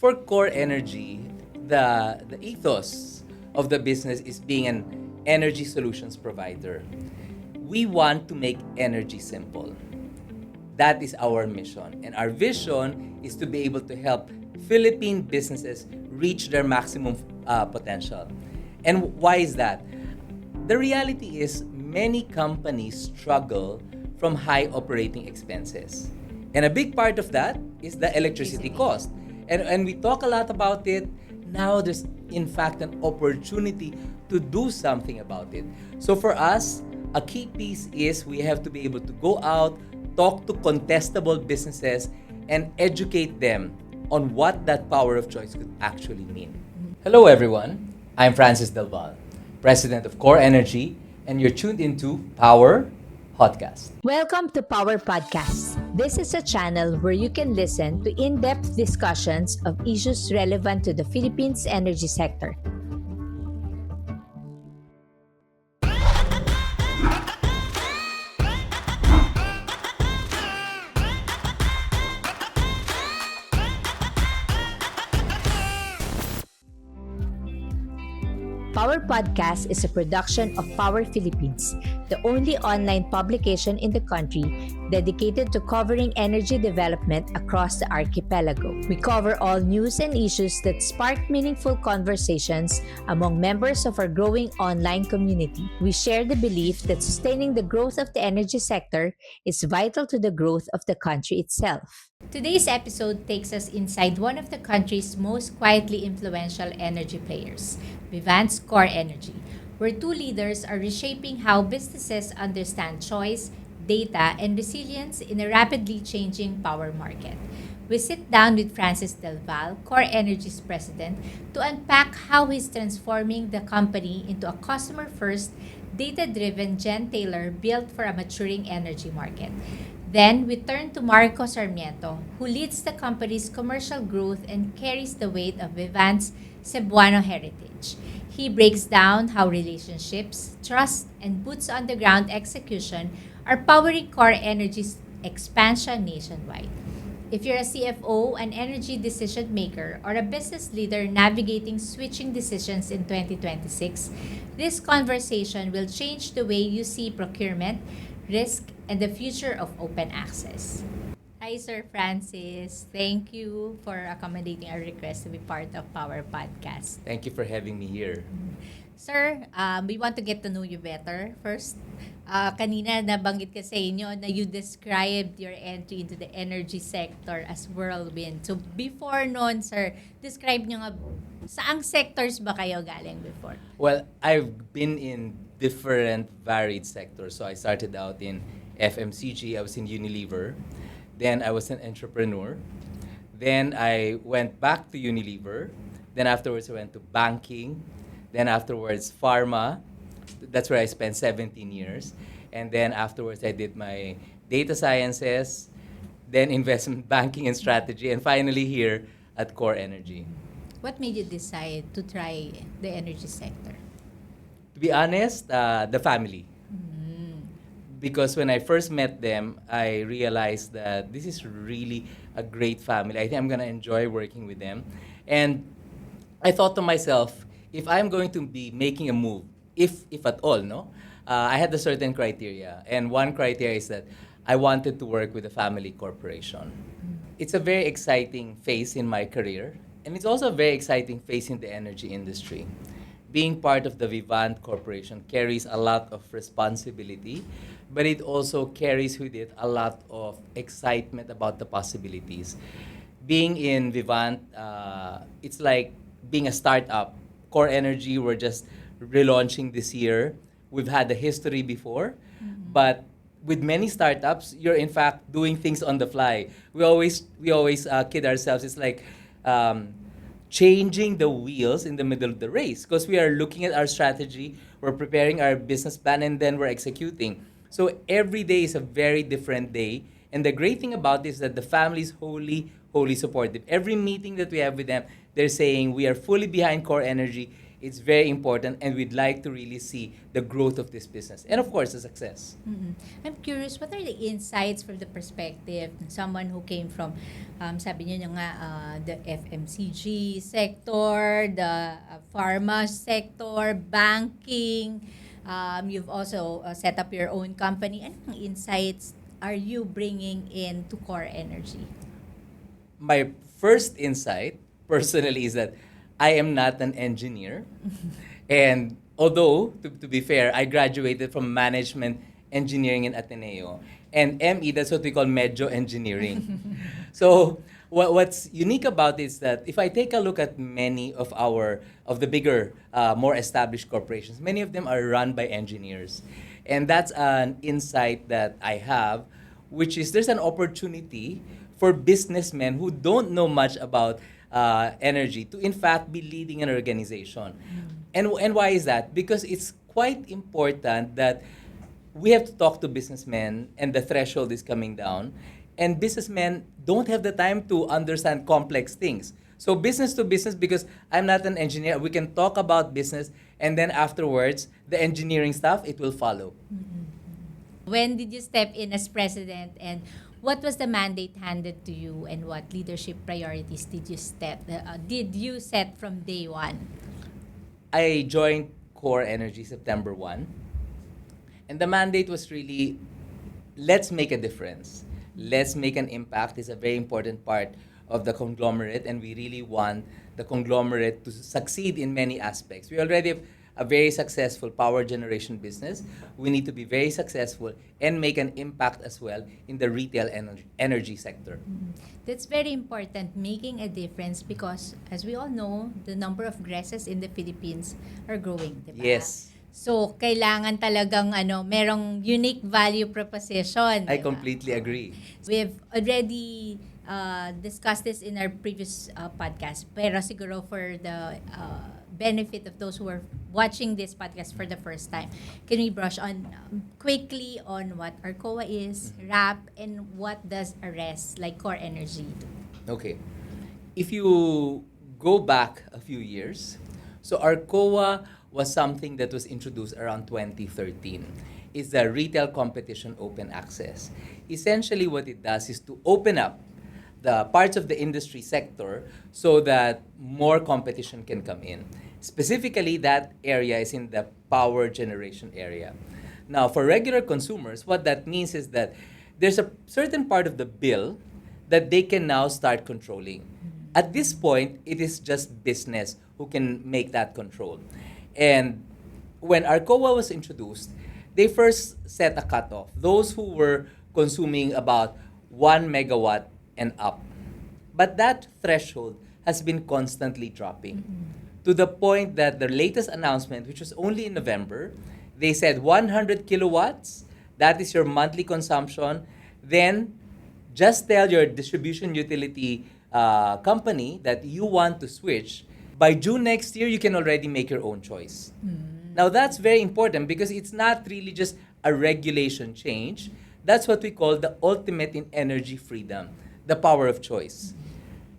for COREnergy, the ethos of the business is being an energy solutions provider. We want to make energy simple. That is our mission. And our vision is to be able to help Philippine businesses reach their maximum potential. And why is that? The reality is many companies struggle from high operating expenses. And a big part of that is the electricity cost. And we talk a lot about it. Now there's in fact an opportunity to do something about it. So for us, a key piece is we have to be able to go out, talk to contestable businesses, and educate them on what that power of choice could actually mean. Hello everyone, I'm Francis del Val, President of COREnergy, and you're tuned into Power Podcast. Welcome to Power Podcast. This is a channel where you can listen to in-depth discussions of issues relevant to the Philippines energy sector. Power Podcast is a production of Power Philippines, the only online publication in the country dedicated to covering energy development across the archipelago. We cover all news and issues that spark meaningful conversations among members of our growing online community. We share the belief that sustaining the growth of the energy sector is vital to the growth of the country itself. Today's episode takes us inside one of the country's most quietly influential energy players, Vivant's COREnergy, where two leaders are reshaping how businesses understand choice, data, and resilience in a rapidly changing power market. We sit down with Francis del Val, COREnergy's president, to unpack how he's transforming the company into a customer-first, data-driven gentailer built for a maturing energy market. Then, we turn to Marco Sarmiento, who leads the company's commercial growth and carries the weight of Vivant's Cebuano heritage. He breaks down how relationships, trust, and boots-on-the-ground execution are powering COREnergy's expansion nationwide. If you're a CFO, an energy decision maker, or a business leader navigating switching decisions in 2026, this conversation will change the way you see procurement, risk, and the future of open access. Hi, Sir Francis. Thank you for accommodating our request to be part of Power Podcast. Thank you for having me here. Sir, we want to get to know you better first. Kanina nabanggit ka sa inyo na you described your entry into the energy sector as whirlwind. So before noon, sir, describe nyo nga saang sectors ba kayo galing before? Well, I've been in different varied sectors. So I started out in FMCG, I was in Unilever. Then I was an entrepreneur. Then I went back to Unilever. Then afterwards I went to banking. Then afterwards pharma. That's where I spent 17 years. And then afterwards I did my data sciences, then investment banking and strategy, and finally here at COREnergy. What made you decide to try the energy sector? To be honest, the family. Because when I first met them, I realized that this is really a great family. I think I'm gonna enjoy working with them. And I thought to myself, if I'm going to be making a move, if at all, no? I had a certain criteria. And one criteria is that I wanted to work with a family corporation. It's a very exciting phase in my career. And it's also a very exciting phase in the energy industry. Being part of the Vivant Corporation carries a lot of responsibility, but it also carries with it a lot of excitement about the possibilities. Being in Vivant, it's like being a startup. COREnergy, we're just relaunching this year. We've had a history before, but with many startups, you're in fact doing things on the fly. We always kid ourselves. It's like changing the wheels in the middle of the race because we are looking at our strategy, we're preparing our business plan, and then we're executing. So every day is a very different day. And the great thing about this is that the family is wholly supportive. Every meeting that we have with them, they're saying we are fully behind COREnergy. It's very important, and we'd like to really see the growth of this business. And of course, the success. I'm curious, what are the insights from the perspective of someone who came from, sabi niyo nga, the FMCG sector, the pharma sector, banking. You've also set up your own company. Anong insights are you bringing into COREnergy? My first insight, personally, is that I am not an engineer. And although, to be fair, I graduated from management engineering in Ateneo. And ME, that's what we call medyo engineering. So what's unique about it is that if I take a look at many of the bigger, more established corporations, many of them are run by engineers. And that's an insight that I have, which is there's an opportunity for businessmen who don't know much about energy to in fact be leading an organization. And why is that? Because it's quite important that we have to talk to businessmen, and the threshold is coming down. And businessmen don't have the time to understand complex things. So business to business, because I'm not an engineer, we can talk about business, and then afterwards, the engineering stuff, it will follow. When did you step in as president, and what was the mandate handed to you, and what leadership priorities did you set from day one? I joined COREnergy September 1. And the mandate was really, let's make a difference. Let's make an impact. It's a very important part of the conglomerate, and we really want the conglomerate to succeed in many aspects. We already have a very successful power generation business. We need to be very successful and make an impact as well in the retail energy sector. That's very important, making a difference, because as we all know, the number of GRESes in the Philippines are growing, diba? Yes. So, kailangan talagang merong unique value proposition. I diba? completely agree. We've already discussed this in our previous podcast, pero siguro for the benefit of those who are watching this podcast for the first time, can we brush on quickly on what RCOA is, RAP, and what does ARES, like COREnergy, do? Okay. If you go back a few years, so RCOA was something that was introduced around 2013. It's the Retail Competition Open Access. Essentially what it does is to open up the parts of the industry sector so that more competition can come in. Specifically, that area is in the power generation area. Now, for regular consumers, what that means is that there's a certain part of the bill that they can now start controlling. At this point, it is just business who can make that control. And when RCOA was introduced, they first set a cutoff. Those who were consuming about 1 megawatt and up. But that threshold has been constantly dropping to the point that the latest announcement, which was only in November, they said 100 kilowatts, that is your monthly consumption. Then just tell your distribution utility company that you want to switch. By June next year, you can already make your own choice. Now, that's very important because it's not really just a regulation change. That's what we call the ultimate in energy freedom, the power of choice.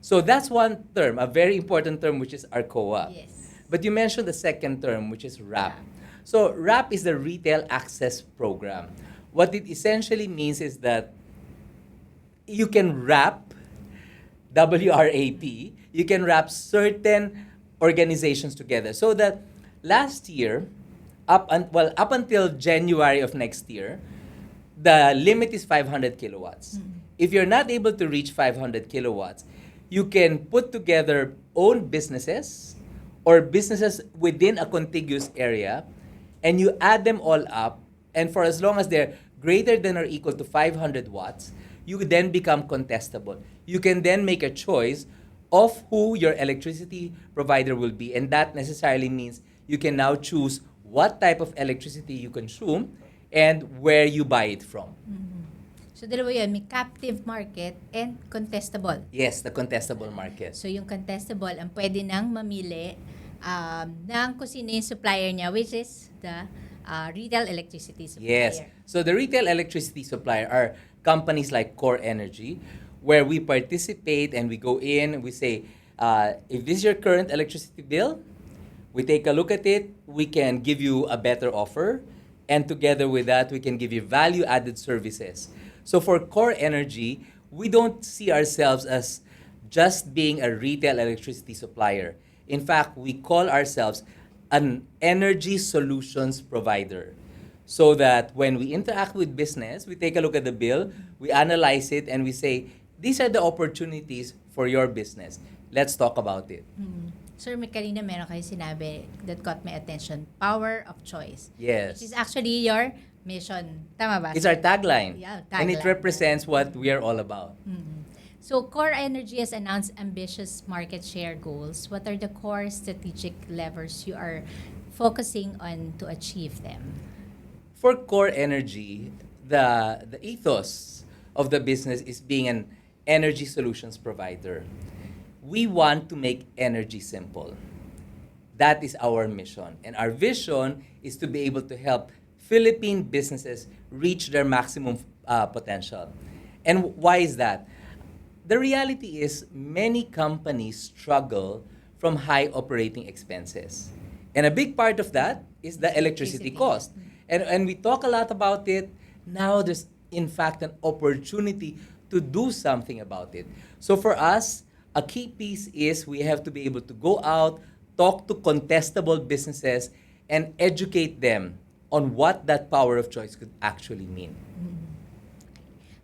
So that's one term, a very important term, which is RCOA. Yes. But you mentioned the second term, which is RAP. So RAP is the Retail Access Program. What it essentially means is that you can wrap, WRAP, you can wrap certain organizations together. So that last year, up until January of next year, the limit is 500 kilowatts. If you're not able to reach 500 kilowatts, you can put together own businesses or businesses within a contiguous area, and you add them all up, and for as long as they're greater than or equal to 500 watts, you then become contestable. You can then make a choice of who your electricity provider will be, and that necessarily means you can now choose what type of electricity you consume and where you buy it from. So, dalawa yun, may captive market and contestable. Yes, the contestable market. So, yung contestable, ang pwede nang mamili ng kung sino yung supplier niya, which is the retail electricity supplier. Yes. So the retail electricity supplier are companies like COREnergy, where we participate and we go in and we say, if this is your current electricity bill, We take a look at it, we can give you a better offer, and together with that, we can give you value-added services. So for COREnergy, we don't see ourselves as just being a retail electricity supplier. In fact, we call ourselves an energy solutions provider. So that when we interact with business, we take a look at the bill, we analyze it, and we say, these are the opportunities for your business. Let's talk about it. Sir, may kanina meron kayo sinabi that caught my attention, power of choice. Yes. Which is actually your mission. Tama ba? It's our tagline. Yeah, And it tagline. represents what we are all about. So, COREnergy has announced ambitious market share goals. What are the core strategic levers you are focusing on to achieve them? For COREnergy, the ethos of the business is being an energy solutions provider. We want to make energy simple. That is our mission. And our vision is to be able to help Philippine businesses reach their maximum potential. And why is that? The reality is many companies struggle from high operating expenses. And a big part of that is the electricity cost. And we talk a lot about it. Now there's in fact an opportunity to do something about it. So for us, a key piece is we have to be able to go out, talk to contestable businesses, and educate them on what that power of choice could actually mean.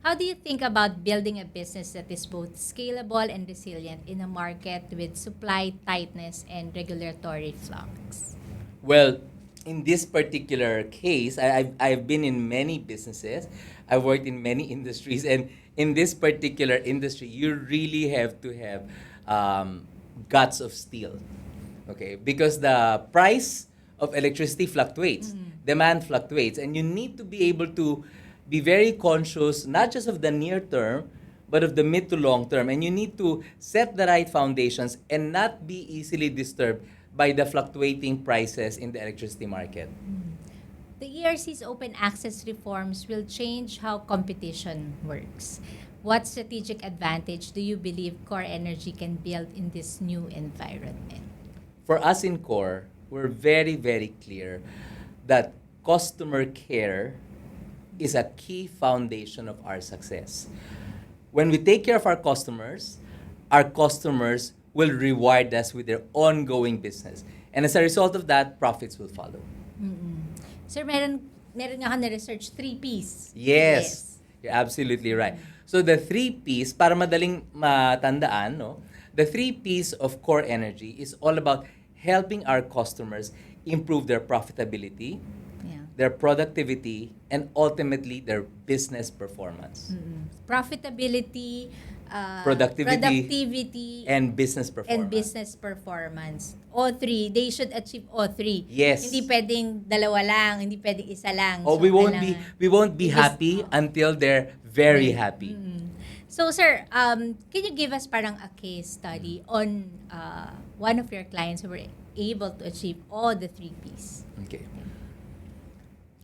How do you think about building a business that is both scalable and resilient in a market with supply tightness and regulatory flux? Well, in this particular case, I've been in many businesses. I've worked in many industries. And in this particular industry, you really have to have guts of steel. Okay? Because the price of electricity fluctuates, demand fluctuates, and you need to be able to be very conscious, not just of the near term, but of the mid to long term. And you need to set the right foundations and not be easily disturbed by the fluctuating prices in the electricity market. The ERC's open access reforms will change how competition works. What strategic advantage do you believe COREnergy can build in this new environment? For us in Core, we're very, very clear that customer care is a key foundation of our success. When we take care of our customers will reward us with their ongoing business. And as a result of that, profits will follow. Sir, meron nga ako na-research 3 Ps. Yes. You're absolutely right. So the 3 Ps, para madaling matandaan, no? The 3 Ps of COREnergy is all about helping our customers improve their profitability, their productivity, and ultimately their business performance. Profitability, Productivity, and business performance. All 3, they should achieve all 3. Yes. Hindi pwedeng dalawa lang, hindi pwedeng isa lang. Oh, So, we kailangan- won't be happy until they're very happy. So, sir, can you give us parang a case study on one of your clients who were able to achieve all the 3 Ps? Okay.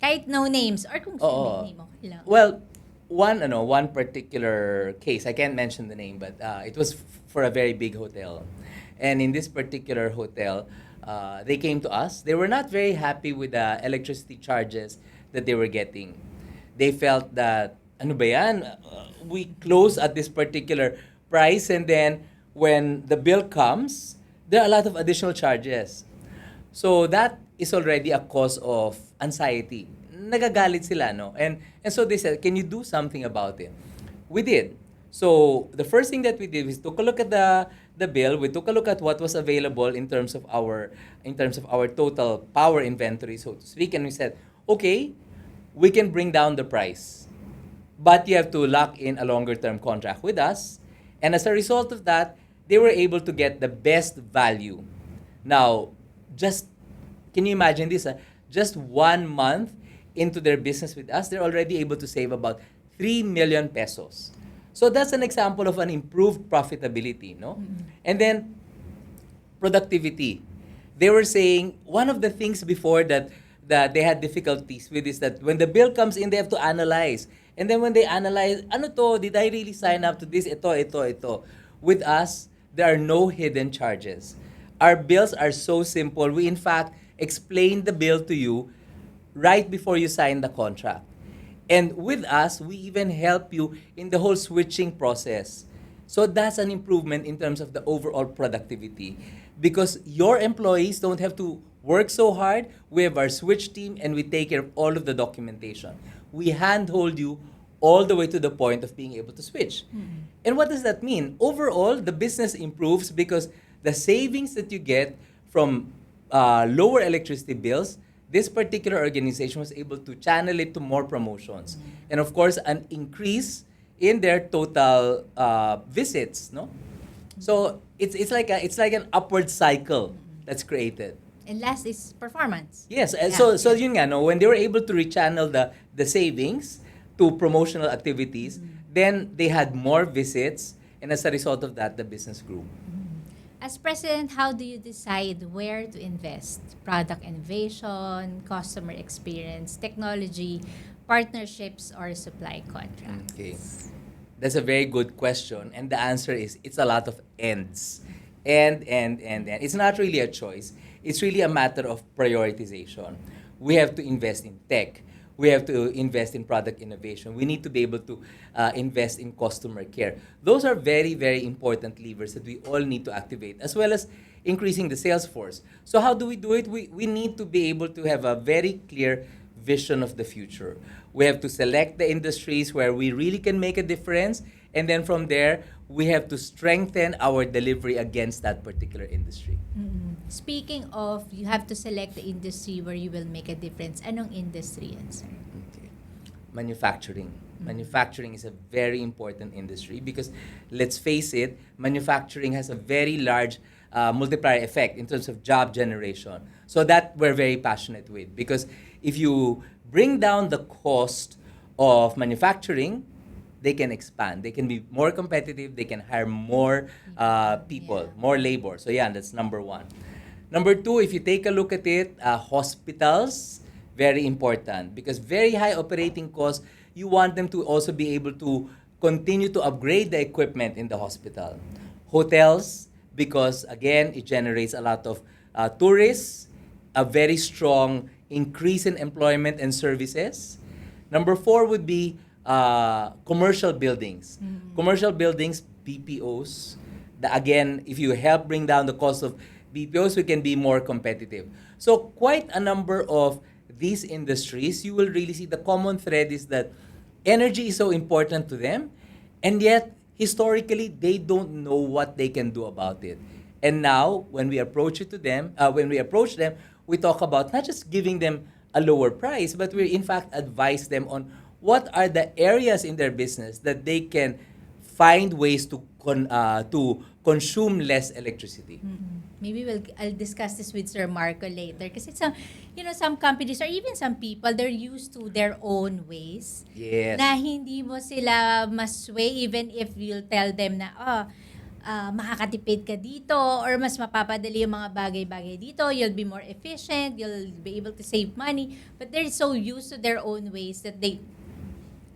Kahit no names or kung Oo. may name, okay lang. Well, one particular case, I can't mention the name, but it was for a very big hotel. And in this particular hotel, they came to us. They were not very happy with the electricity charges that they were getting. They felt that, ano ba yan? We close at this particular price, and then when the bill comes, there are a lot of additional charges. So that is already a cause of anxiety. Nagagalit sila, no? And so they said, can you do something about it? We did. So the first thing that we did was took a look at the bill. We took a look at what was available in terms of our total power inventory, so to speak, and we said, okay, we can bring down the price, but you have to lock in a longer term contract with us. And as a result of that, they were able to get the best value. Now, can you imagine this? Just 1 month into their business with us, they're already able to save about 3 million pesos. So that's an example of an improved profitability, no? And then productivity. They were saying one of the things before that they had difficulties with is that when the bill comes in, they have to analyze. And then when they analyze, ano to, did I really sign up to this? Ito. With us, there are no hidden charges. Our bills are so simple. We, in fact, explain the bill to you right before you sign the contract. And with us, we even help you in the whole switching process. So that's an improvement in terms of the overall productivity because your employees don't have to work so hard. We have our switch team and we take care of all of the documentation. We handhold you all the way to the point of being able to switch. And what does that mean? Overall, the business improves because the savings that you get from lower electricity bills, this particular organization was able to channel it to more promotions. And of course, an increase in their total visits, no? So it's like an upward cycle that's created. And last is performance. Yes, and Yeah. so yun nga, no, when they were able to rechannel the savings to promotional activities, then they had more visits, and as a result of that, the business grew. As president, how do you decide where to invest? Product innovation, customer experience, technology, partnerships, or supply contracts? Okay. That's a very good question. And the answer is it's a lot of ends. And. It's not really a choice. It's really a matter of prioritization. We have to invest in tech. We have to invest in product innovation. We need to be able to invest in customer care. Those are very, very important levers that we all need to activate, as well as increasing the sales force. So how do we do it? We need to be able to have a very clear vision of the future. We have to select the industries where we really can make a difference, and then from there, we have to strengthen our delivery against that particular industry. Speaking of, you have to select the industry where you will make a difference. Anong industry yan, sir? Okay. Manufacturing. Manufacturing is a very important industry because, let's face it, manufacturing has a very large multiplier effect in terms of job generation. So that we're very passionate with because if you bring down the cost of manufacturing, they can expand. They can be more competitive. They can hire more people, more labor. So yeah, that's number one. Number two, if you take a look at it, hospitals, very important because very high operating costs. You want them to also be able to continue to upgrade the equipment in the hospital. Hotels, because again, it generates a lot of tourists, a very strong increase in employment and services. Number four would be commercial buildings. Commercial buildings, BPOs. Again, if you help bring down the cost of BPOs, we can be more competitive. So quite a number of these industries, you will really see the common thread is that energy is so important to them, and yet historically they don't know what they can do about it. And now, when we approach them, we talk about not just giving them a lower price, but we in fact advise them on what are the areas in their business that they can find ways to consume less electricity. Maybe I'll discuss this with Sir Marco later kasi some companies or even some people, they're used to their own ways. Yes. Na hindi mo sila masway even if you'll tell them na makakatipid ka dito or mas mapapadali yung mga bagay-bagay dito, you'll be more efficient, you'll be able to save money, but they're so used to their own ways that they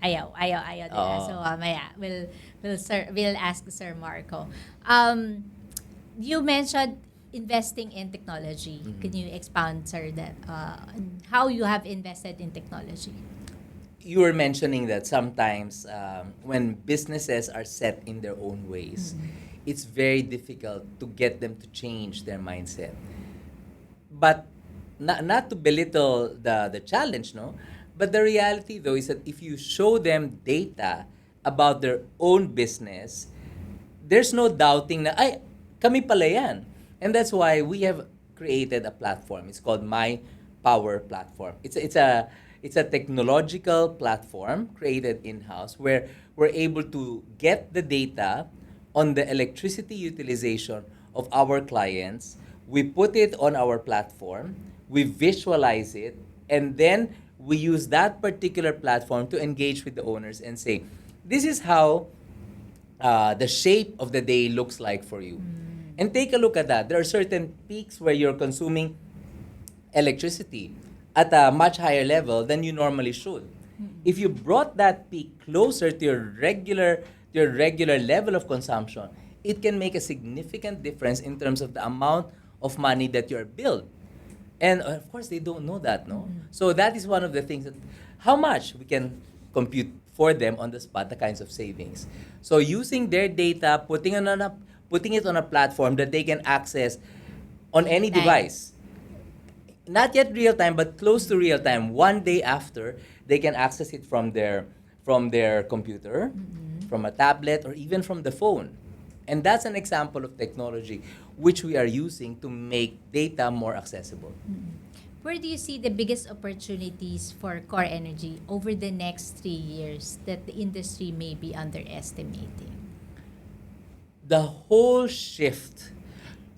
ayaw nila. So maya we'll ask Sir Marco. You mentioned investing in technology. Can you expound, sir, that how you have invested in technology? You were mentioning that sometimes when businesses are set in their own ways, it's very difficult to get them to change their mindset. But not to belittle the challenge, no? But the reality, though, is that if you show them data about their own business, there's no doubting na, ay, kami pala yan. And that's why we have created a platform. It's called My Power Platform. It's a technological platform created in-house where we're able to get the data on the electricity utilization of our clients. We put it on our platform, we visualize it, and then we use that particular platform to engage with the owners and say, this is how the shape of the day looks like for you. And take a look at that. There are certain peaks where you're consuming electricity at a much higher level than you normally should. If you brought that peak closer to your regular level of consumption, it can make a significant difference in terms of the amount of money that you're billed. And of course, they don't know that, no? So that is one of the things that, how much we can compute for them on the spot, the kinds of savings. So using their data, putting it on a platform that they can access on any Anytime. device. Not yet real time, but close to real time. One day after, they can access it from their computer, from a tablet, or even from the phone. And that's an example of technology which we are using to make data more accessible. Where do you see the biggest opportunities for COREnergy over the next 3 years that the industry may be underestimating? The whole shift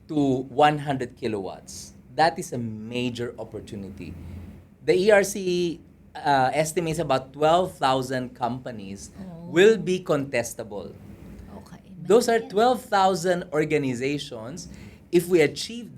to 100 kilowatts, that is a major opportunity. The ERC estimates about 12,000 companies will be contestable. Okay. Those are Malaki yan. 12,000 organizations. If we achieve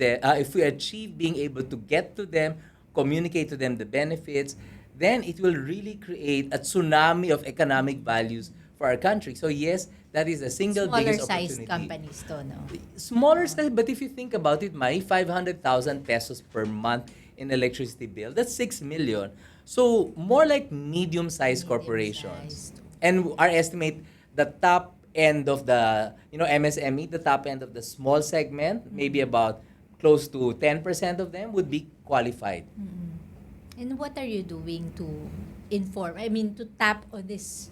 being able to get to them, communicate to them the benefits, then it will really create a tsunami of economic values for our country. So yes, that is the single Smaller biggest sized opportunity. companies to, no? Smaller size, but if you think about it, 500,000 pesos per month in electricity bill, that's 6 million. So more like medium-sized corporations. Medium-sized. And our estimate, the top end of the, MSME, the top end of the small segment, maybe about close to 10% of them would be qualified. And what are you doing to to tap on these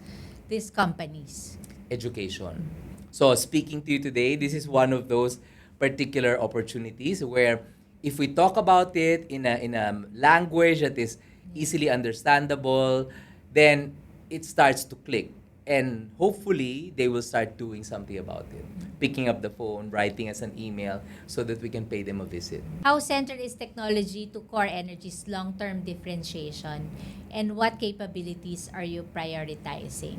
companies? Education. So speaking to you today, this is one of those particular opportunities where if we talk about it in a language that is easily understandable, then it starts to click. And hopefully, they will start doing something about it. Picking up the phone, writing us an email so that we can pay them a visit. How central is technology to COREnergy's long-term differentiation, and what capabilities are you prioritizing?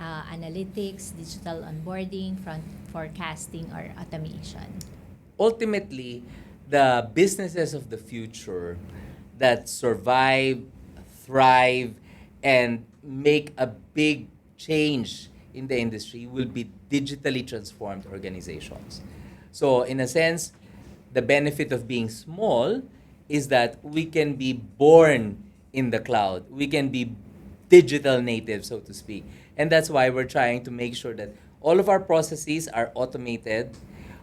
Analytics, digital onboarding, front forecasting, or automation? Ultimately, the businesses of the future that survive, thrive, and make a big change in the industry will be digitally transformed organizations. So, in a sense, the benefit of being small is that we can be born in the cloud. We can be digital native, so to speak. And that's why we're trying to make sure that all of our processes are automated.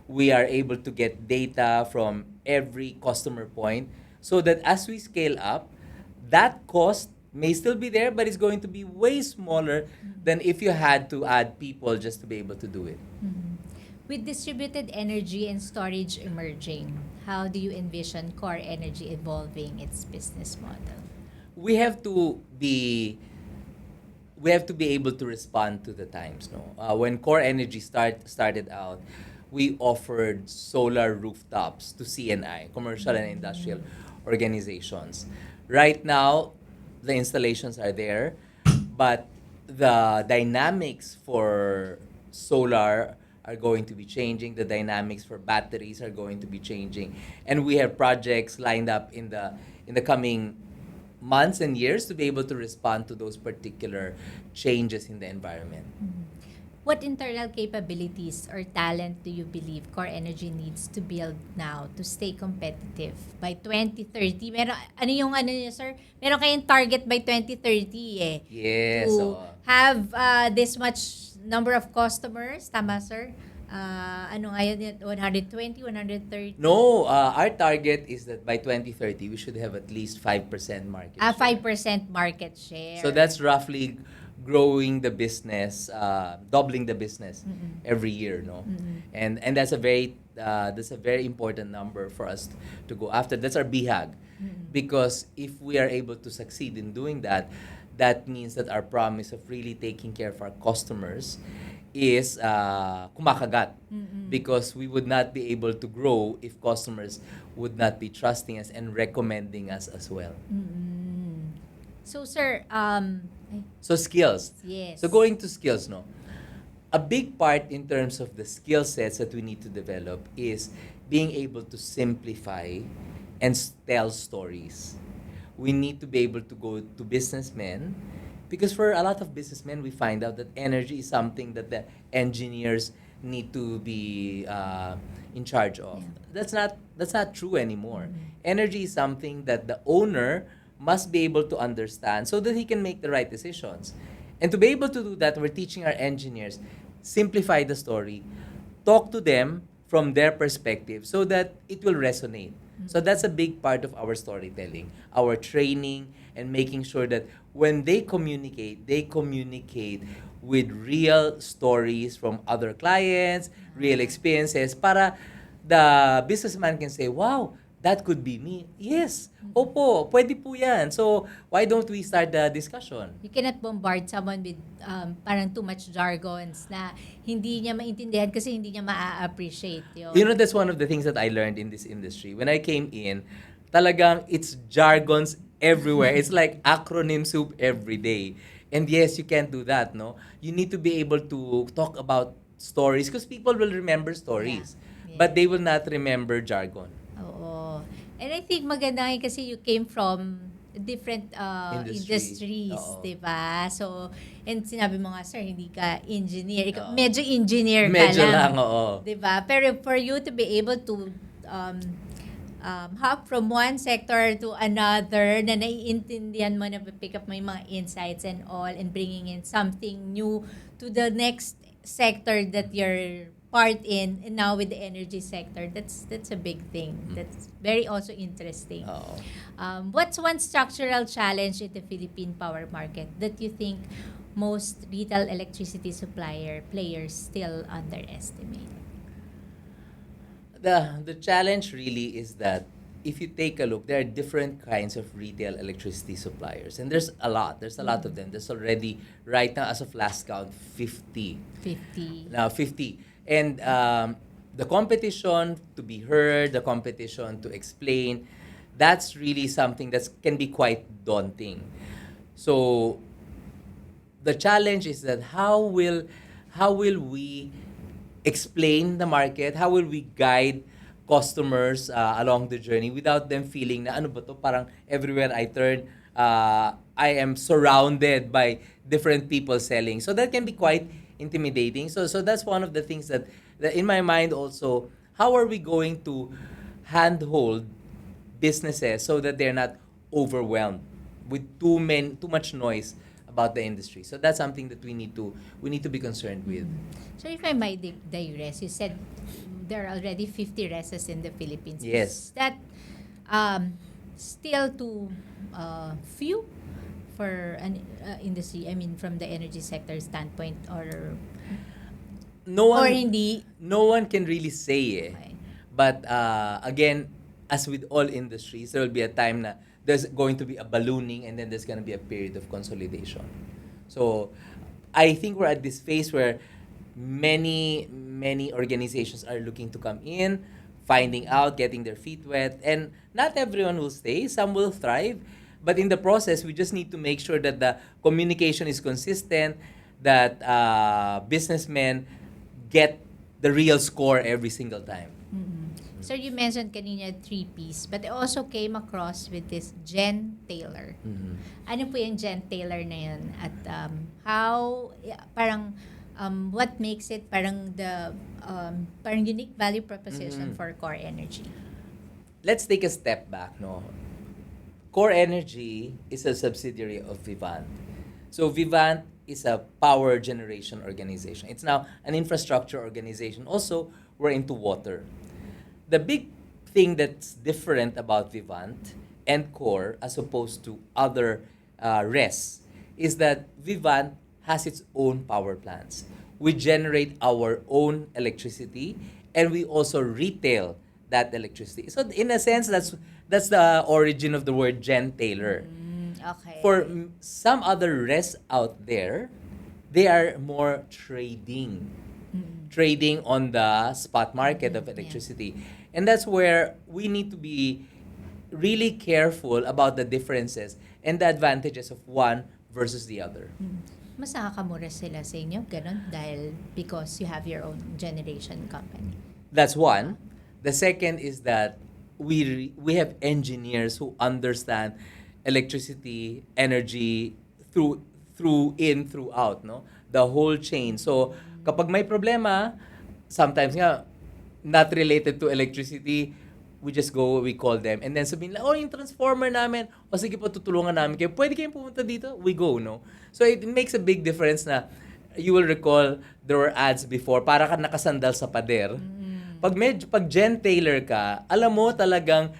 We are able to get data from every customer point so that as we scale up, that cost may still be there, but it's going to be way smaller than if you had to add people just to be able to do it. With distributed energy and storage emerging, how do you envision COREnergy evolving its business model? We have to be able to respond to the times. No, when COREnergy started out, we offered solar rooftops to CNI, commercial and industrial organizations. Right now, the installations are there, but the dynamics for solar are going to be changing. The dynamics for batteries are going to be changing, and we have projects lined up in the coming months and years to be able to respond to those particular changes in the environment. What internal capabilities or talent do you believe COREnergy needs to build now to stay competitive by 2030? Ano niyo, sir? Meron kayong target by 2030 eh. Yes. To have this much number of customers. Tama, sir? Ano ngayon yun? 120, 130? No, our target is that by 2030, we should have at least 5% market share. 5% market share. So that's roughly growing the business, doubling the business every year, no? And that's a very important number for us to go after. That's our BHAG. Because if we are able to succeed in doing that, that means that our promise of really taking care of our customers is kumakagat. Because we would not be able to grow if customers would not be trusting us and recommending us as well. So, sir, So skills. yes. So going to skills, no? A big part in terms of the skill sets that we need to develop is being able to simplify and tell stories. We need to be able to go to businessmen because for a lot of businessmen, we find out that energy is something that the engineers need to be in charge of. Yeah. That's not true anymore. Energy is something that the owner must be able to understand so that he can make the right decisions. And to be able to do that, we're teaching our engineers simplify the story, talk to them from their perspective so that it will resonate. So that's a big part of our storytelling, our training, and making sure that when they communicate with real stories from other clients, real experiences, para the businessman can say, wow, that could be me. Yes, opo, pwede po yan. So, why don't we start the discussion? You cannot bombard someone with parang too much jargons na hindi niya maintindihan kasi hindi niya ma-appreciate yun. You know, that's one of the things that I learned in this industry. When I came in, talagang it's jargons everywhere. It's like acronym soup every day. And yes, you can't do that, no? You need to be able to talk about stories because people will remember stories. Yeah. But they will not remember jargon. Oo. And I think maganda nga kasi you came from different industries, Oo. di ba? So, and sinabi mo nga, sir, hindi ka engineer. Oo. Medyo engineer ka Medyo lang. lang, oo. Di ba? Pero for you to be able to hop from one sector to another na naiintindihan mo, na pick up mo yung mga insights and all, and bringing in something new to the next sector that you're part in, and now with the energy sector, that's a big thing. That's very also interesting. Oo. What's one structural challenge in the Philippine power market that you think most retail electricity supplier players still underestimate? The challenge really is that if you take a look, there are different kinds of retail electricity suppliers. And there's a lot. There's a lot of them. There's already, right now, as of last count, 50. 50. Now, 50. And the competition to be heard, the competition to explain, that's really something that can be quite daunting. So, the challenge is that how will we explain the market? How will we guide customers along the journey without them feeling na ano ba to, parang everywhere I turn, I am surrounded by different people selling. So that can be quite intimidating. So that's one of the things that in my mind also, how are we going to handhold businesses so that they're not overwhelmed with too much noise about the industry. So that's something that we need to be concerned with. So if I might digress, you said there are already 50 reses in the Philippines. Yes. Is that still too few for an industry? I mean, from the energy sector standpoint, or Or hindi? No one can really say eh. Okay. But again, as with all industries, there will be a time na there's going to be a ballooning and then there's going to be a period of consolidation. So I think we're at this phase where many organizations are looking to come in, finding out, getting their feet wet, and not everyone will stay. Some will thrive, but in the process, we just need to make sure that the communication is consistent, that businessmen get the real score every single time. So you mentioned kanina 3 Ps, but I also came across with this Jen Taylor. Ano po yung Jen Taylor na yun? At what makes it parang the parang unique value proposition for COREnergy? Let's take a step back, no? COREnergy is a subsidiary of Vivant. So Vivant is a power generation organization. It's now an infrastructure organization. Also, we're into water. The big thing that's different about Vivant and Core as opposed to other RES is that Vivant has its own power plants. We generate our own electricity and we also retail that electricity. So in a sense, that's the origin of the word Jen Taylor. Okay. For some other RES out there, they are more trading on the spot market of electricity. And that's where we need to be really careful about the differences and the advantages of one versus the other. Mas nakakamura sila sa inyo, ganun, dahil because you have your own generation company. That's one. The second is that we have engineers who understand electricity, energy throughout, no? The whole chain. So kapag may problema, sometimes nga not related to electricity, we just go, we call them, and then sabihin lang, oh, yung transformer namin, o sige po, tutulungan namin kayo, pwede kayong pumunta dito? We go, no? So it makes a big difference na, you will recall, there were ads before, para ka nakasandal sa pader. Pag Jen Taylor ka, alam mo talagang,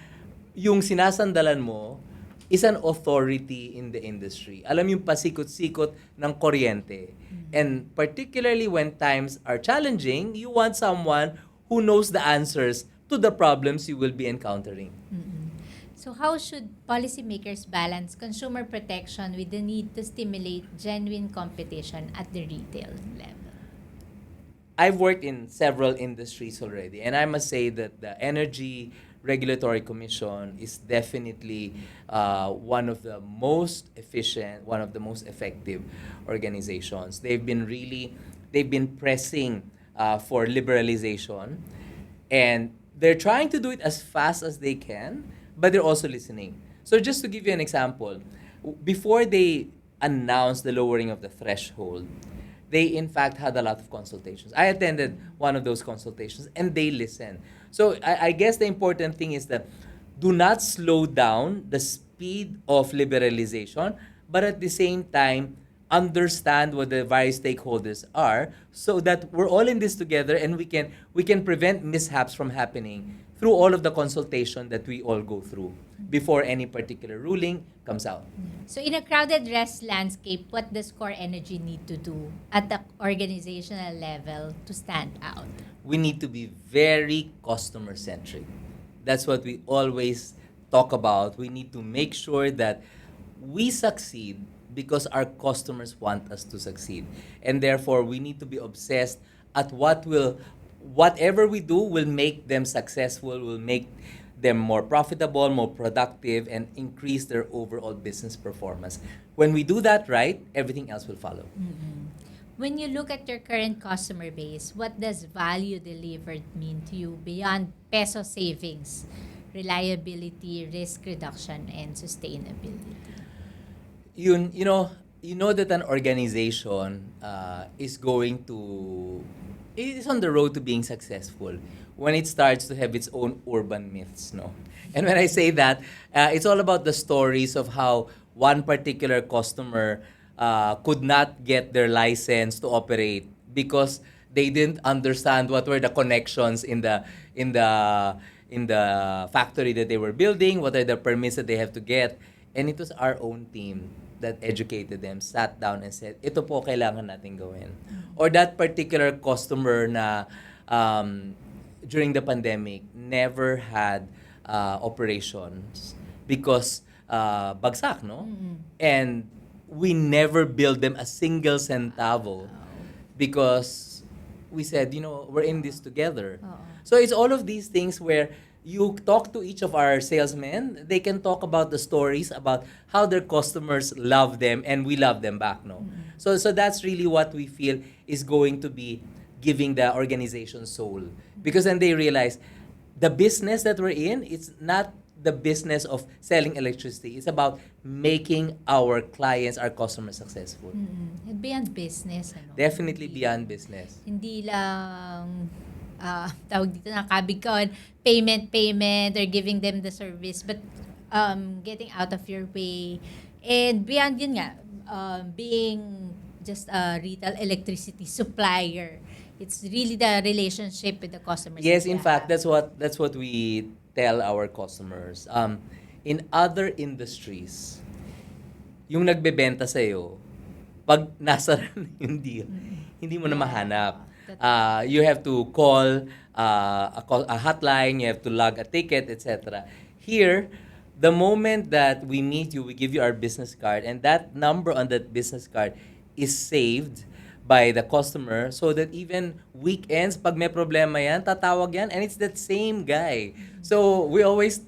yung sinasandalan mo, is an authority in the industry. Alam yung pasikot-sikot ng kuryente. And particularly when times are challenging, you want someone who knows the answers to the problems you will be encountering. So how should policymakers balance consumer protection with the need to stimulate genuine competition at the retail level? I've worked in several industries already, and I must say that the Energy Regulatory Commission is definitely one of the most efficient, one of the most effective organizations. They've been pressing for liberalization, and they're trying to do it as fast as they can, but they're also listening. So just to give you an example, before they announced the lowering of the threshold, they in fact had a lot of consultations. I attended one of those consultations, and they listened. So I guess the important thing is that do not slow down the speed of liberalization, but at the same time, understand what the various stakeholders are, so that we're all in this together, and we can prevent mishaps from happening through all of the consultation that we all go through before any particular ruling comes out. So in a crowded RES landscape, what does COREnergy need to do at the organizational level to stand out? We need to be very customer-centric. That's what we always talk about. We need to make sure that we succeed because our customers want us to succeed. And therefore, we need to be obsessed at whatever we do will make them successful, will make them more profitable, more productive, and increase their overall business performance. When we do that right, everything else will follow. When you look at your current customer base, what does value delivered mean to you beyond peso savings, reliability, risk reduction, and sustainability? You know that an organization is on the road to being successful when it starts to have its own urban myths, no? And when I say that, it's all about the stories of how one particular customer could not get their license to operate because they didn't understand what were the connections in the factory that they were building, what are the permits that they have to get. And it was our own team that educated them, sat down and said, ito po kailangan natin gawin. Or that particular customer na during the pandemic never had operations because bagsak, no? And we never billed them a single centavo because we said, we're in this together. So it's all of these things where you talk to each of our salesmen, they can talk about the stories about how their customers love them and we love them back, no? So that's really what we feel is going to be giving the organization soul. Because then they realize the business that we're in, it's not the business of selling electricity. It's about making our clients, our customers successful. And beyond business, ano? Definitely beyond business. Hindi lang tawag dito na kabig ko, payment, or giving them the service, but getting out of your way. And beyond yun nga, being just a retail electricity supplier. It's really the relationship with the customers. Yes, that in you fact, have. that's what we tell our customers. In other industries, yung nagbebenta sa'yo, pag nasa yung deal, hindi mo na mahanap. You have to call a hotline, you have to log a ticket, etc. Here, the moment that we meet you, we give you our business card, and that number on that business card is saved by the customer so that even weekends, pag may problema yan, tatawag yan, and it's that same guy. So we always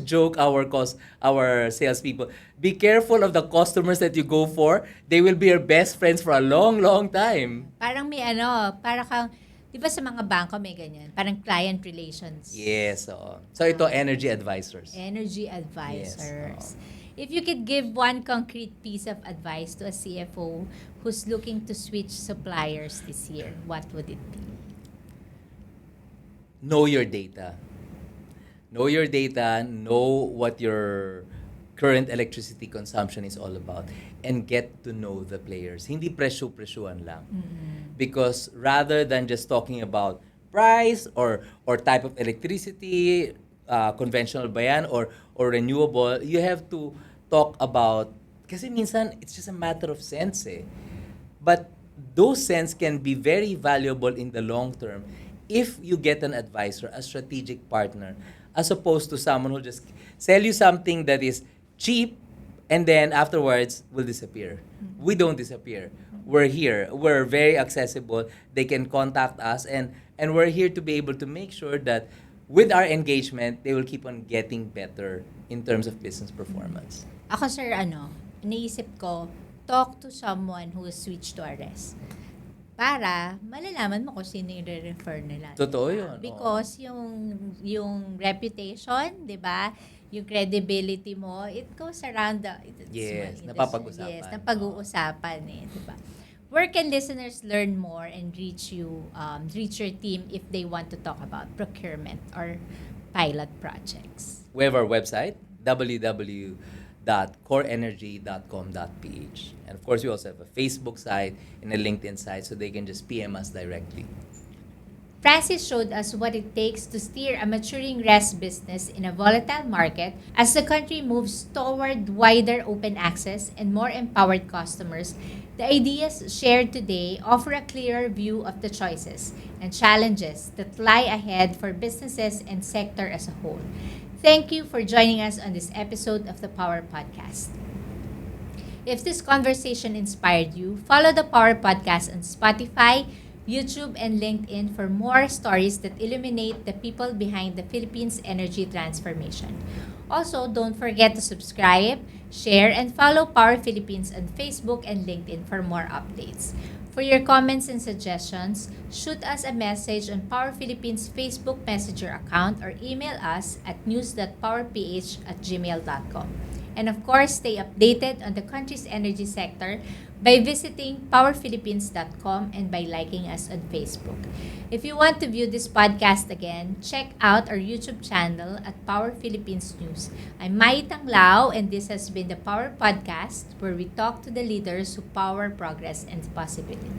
joke our salespeople, be careful of the customers that you go for. They will be your best friends for a long, long time. Parang may para kang, di ba sa mga bangko may ganyan? Parang client relations. Yes, oo. So ito, energy advisors. Energy advisors. Yes, If you could give one concrete piece of advice to a CFO who's looking to switch suppliers this year, what would it be? know your data. Know your data, know what your current electricity consumption is all about, and get to know the players. Hindi presyo-presyuan lang. Because rather than just talking about price or type of electricity, conventional ba yan or renewable, you have to talk about, kasi minsan it's just a matter of sense eh. But those cents can be very valuable in the long term if you get an advisor, a strategic partner, as opposed to someone who just sell you something that is cheap and then afterwards will disappear. We don't disappear. We're here. We're very accessible. They can contact us, and we're here to be able to make sure that with our engagement, they will keep on getting better in terms of business performance. Ako, sir, naisip ko, talk to someone who is switched to RS. Para malalaman mo kung sino yung re-refer nila. Totoo diba? yun, oo. Because yung reputation, di ba? Yung credibility mo, it goes around Yes, napapag-usapan. Yes, napag-uusapan di ba? Where can listeners learn more and reach your team if they want to talk about procurement or pilot projects? We have our website, www.corenergy.com.ph. And of course, we also have a Facebook site and a LinkedIn site, so they can just PM us directly. Francis showed us what it takes to steer a maturing RES business in a volatile market as the country moves toward wider open access and more empowered customers. The ideas shared today offer a clearer view of the choices and challenges that lie ahead for businesses and sector as a whole. Thank you for joining us on this episode of the Power Podcast. If this conversation inspired you, follow the Power Podcast on Spotify, YouTube, and LinkedIn for more stories that illuminate the people behind the Philippines' energy transformation. Also, don't forget to subscribe, share, and follow Power Philippines on Facebook and LinkedIn for more updates. For your comments and suggestions, shoot us a message on Power Philippines' Facebook Messenger account or email us at news.powerph@gmail.com. And of course, stay updated on the country's energy sector by visiting powerphilippines.com and by liking us on Facebook. If you want to view this podcast again, check out our YouTube channel at Power Philippines News. I'm Mai Tanglao, and this has been the Power Podcast, where we talk to the leaders who power progress and possibility.